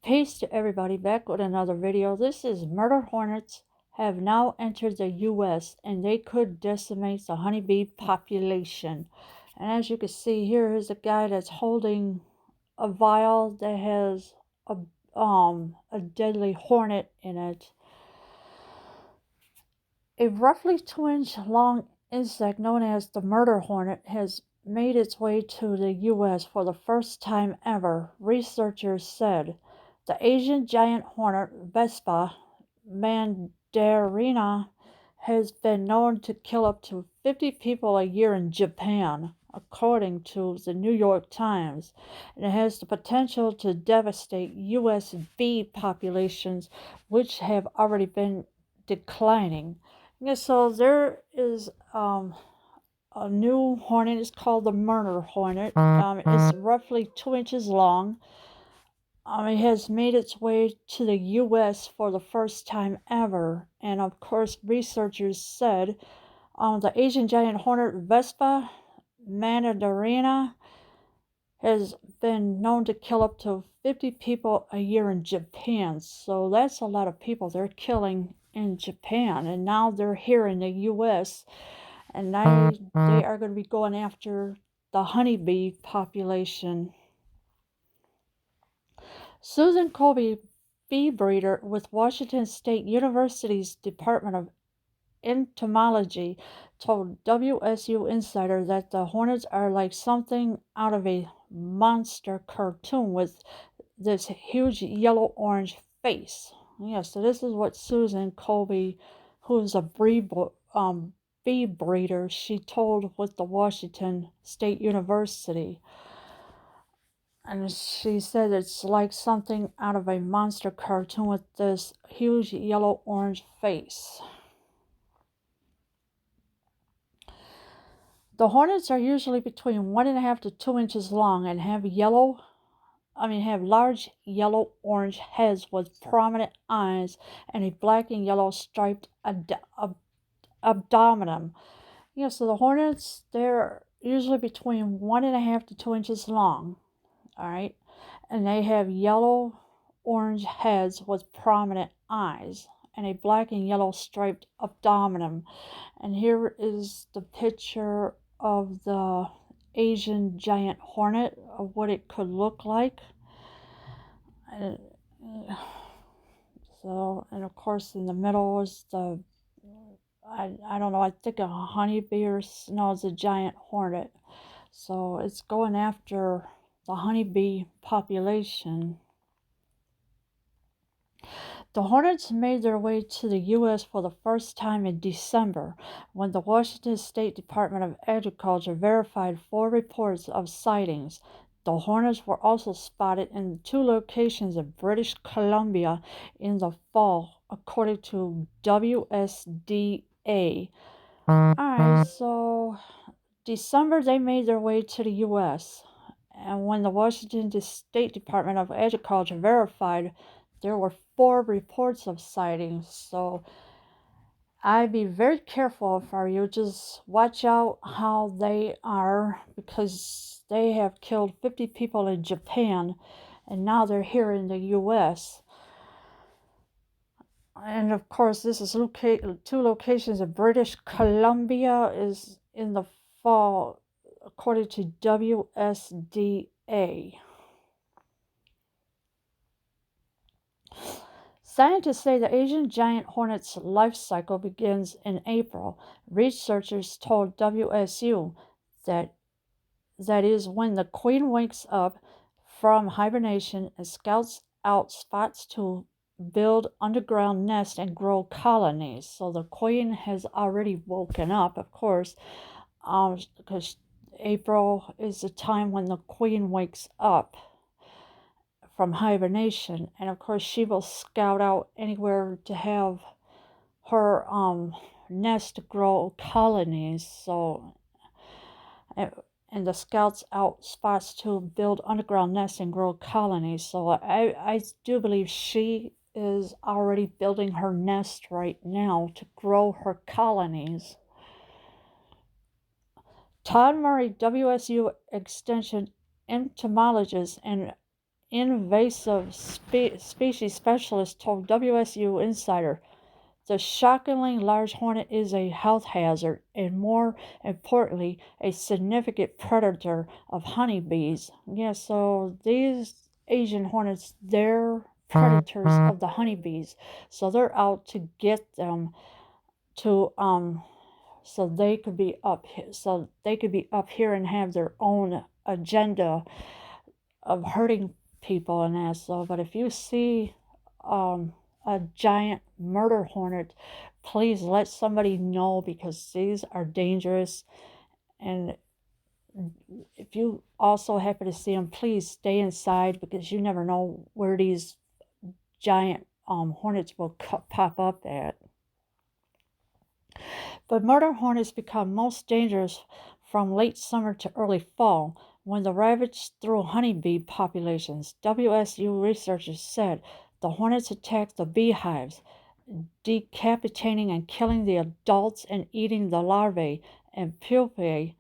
Peace to everybody, back with another video. This is Murder Hornets have now entered the US and they could decimate the honeybee population. And as you can see here is a guy that's holding a vial that has a deadly hornet in it. A roughly 2-inch long insect known as the murder hornet has made its way to the US for the first time ever, researchers said. The Asian giant hornet Vespa mandarina has been known to kill up to 50 people a year in Japan, according to the New York Times, and it has the potential to devastate U.S. bee populations, which have already been declining. Yeah, so there is a new hornet. It's called the Murder Hornet. It's roughly 2 inches long. It has made its way to the U.S. for the first time ever. And of course, researchers said the Asian giant hornet Vespa mandarina has been known to kill up to 50 people a year in Japan. So that's a lot of people they're killing in Japan. And now they're here in the U.S. and now they are going to be going after the honeybee population. Susan Colby, bee breeder with Washington State University's Department of Entomology, told WSU Insider that the hornets are like something out of a monster cartoon with this huge yellow-orange face. Yeah, so this is what Susan Colby, who's a bee breeder, she told with the Washington State University. And she said it's like something out of a monster cartoon with this huge yellow-orange face. The hornets are usually between 1.5 to 2 inches long and have large yellow-orange heads with prominent eyes and a black and yellow striped abdomen. Yeah, so the hornets, they're usually between 1.5 to 2 inches long. All right, and they have yellow-orange heads with prominent eyes and a black and yellow striped abdomen. And here is the picture of the Asian giant hornet, of what it could look like. And of course in the middle is the, I don't know, I think a honeybee or no, it's a giant hornet. So it's going after the honeybee population. The hornets made their way to the U.S. for the first time in December, when the Washington State Department of Agriculture verified 4 reports of sightings. The hornets were also spotted in 2 locations in British Columbia in the fall, according to WSDA. Alright, so December they made their way to the U.S. And when the Washington State Department of Agriculture verified, there were 4 reports of sightings. So I'd be very careful if I were you. Just watch out how they are, because they have killed 50 people in Japan and now they're here in the US. And of course this is 2 locations in British Columbia is in the fall, according to WSDA. Scientists say the Asian giant hornet's life cycle begins in April. Researchers told WSU that is when the queen wakes up from hibernation and scouts out spots to build underground nests and grow colonies. So the queen has already woken up, of course, because April is the time when the queen wakes up from hibernation, and of course she will scout out anywhere to have her nest to grow colonies. So and the scouts out spots to build underground nests and grow colonies. So I do believe she is already building her nest right now to grow her colonies. Todd Murray, WSU Extension entomologist and invasive species specialist told WSU Insider. The shockingly large hornet is a health hazard and, more importantly, a significant predator of honeybees. Yeah, so these Asian hornets, they're predators of the honeybees. So they're out to get them to so they could be up here and have their own agenda of hurting people and that. So, but if you see a giant murder hornet, please let somebody know, because these are dangerous. And if you also happen to see them, please stay inside, because you never know where these giant hornets will pop up at. But murder hornets become most dangerous from late summer to early fall, when they ravage through honeybee populations. WSU researchers said the hornets attack the beehives, decapitating and killing the adults and eating the larvae and pupae.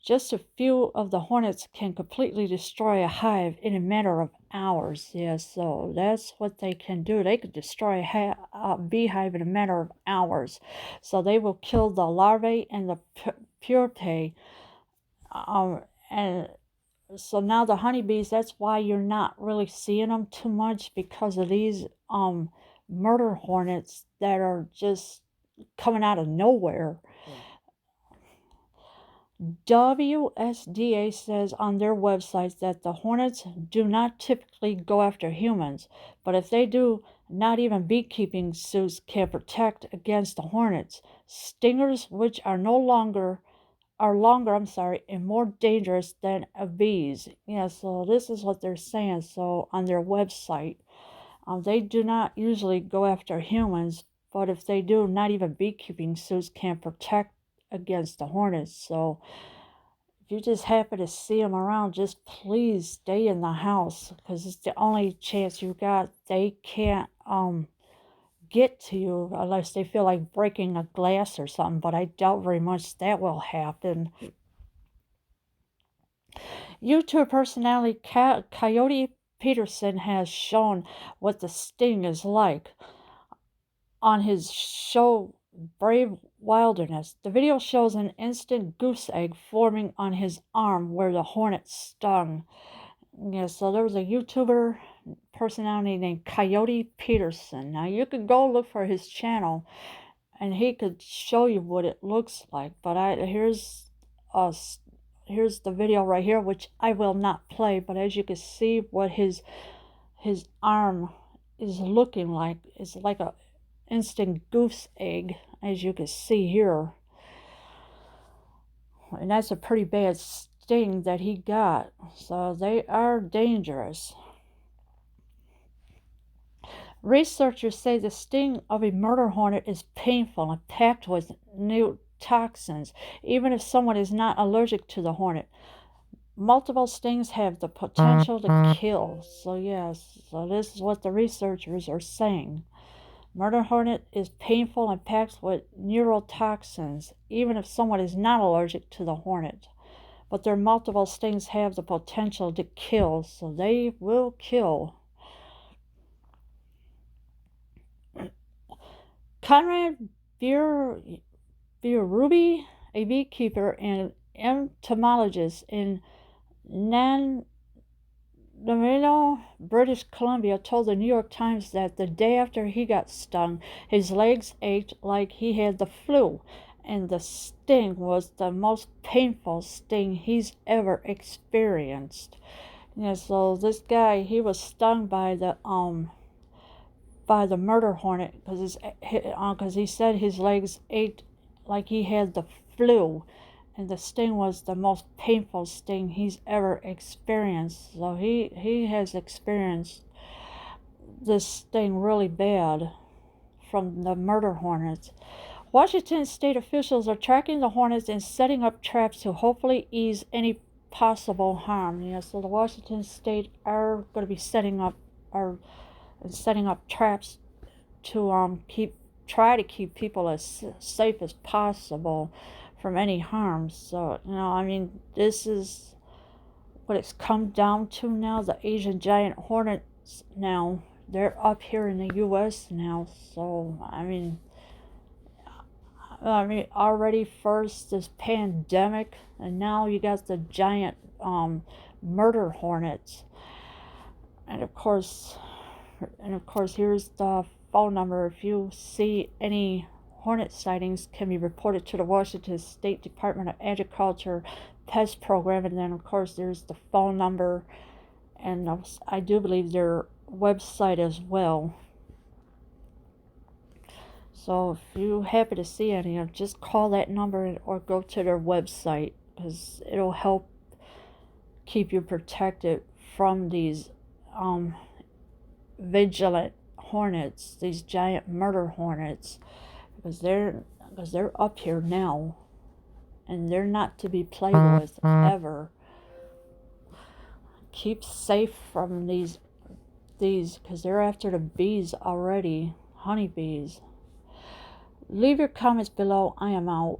Just a few of the hornets can completely destroy a hive in a matter of hours. Yeah, so that's what they can do. They could destroy a beehive in a matter of hours. So they will kill the larvae and the pupae. And so now the honeybees, that's why you're not really seeing them too much, because of these murder hornets that are just coming out of nowhere. WSDA says on their website that the hornets do not typically go after humans, but if they do, not even beekeeping suits can protect against the hornets. Stingers, which are longer, and more dangerous than bees. Yeah, so this is what they're saying. So on their website, they do not usually go after humans, but if they do, not even beekeeping suits can protect against the hornets. So if you just happen to see them around, just please stay in the house, because it's the only chance you got. They can't get to you unless they feel like breaking a glass or something, but I doubt very much that will happen. YouTube personality Coyote Peterson has shown what the sting is like on his show Brave Wilderness. The video shows an instant goose egg forming on his arm where the hornet stung. Yeah, so there was a YouTuber personality named Coyote Peterson. Now you could go look for his channel and he could show you what it looks like. But here's the video right here, which I will not play, but as you can see what his arm is looking like. It's like a instant goose egg, as you can see here. And that's a pretty bad sting that he got. So they are dangerous. Researchers say the sting of a murder hornet is painful and packed with new toxins, even if someone is not allergic to the hornet. Multiple stings have the potential to kill. So yes, so this is what the researchers are saying. Murder hornet is painful and packed with neurotoxins, even if someone is not allergic to the hornet. But their multiple stings have the potential to kill, so they will kill. Conrad Ruby, a beekeeper and entomologist in Nanaimo, British Columbia, told the New York Times that the day after he got stung, his legs ached like he had the flu, and the sting was the most painful sting he's ever experienced. Yeah, so this guy, he was stung by the murder hornet because he said his legs ached like he had the flu, and the sting was the most painful sting he's ever experienced. So he has experienced this sting really bad from the murder hornets. Washington state officials are tracking the hornets and setting up traps to hopefully ease any possible harm. Yeah, so the Washington state are going to be setting up traps to try to keep people as safe as possible from any harm. So, I mean, this is what it's come down to now, the Asian giant hornets now, they're up here in the U.S. now. So already first this pandemic, and now you got the giant murder hornets, and of course, here's the phone number. If you see any hornet sightings, can be reported to the Washington State Department of Agriculture Pest Program, and then of course there's the phone number, and I do believe their website as well. So if you happen to see any, just call that number or go to their website, because it'll help keep you protected from these vigilant hornets, these giant murder hornets, because they're up here now, and they're not to be played with ever. Keep safe from these because they're after the bees already, honeybees. Leave your comments below. I am out.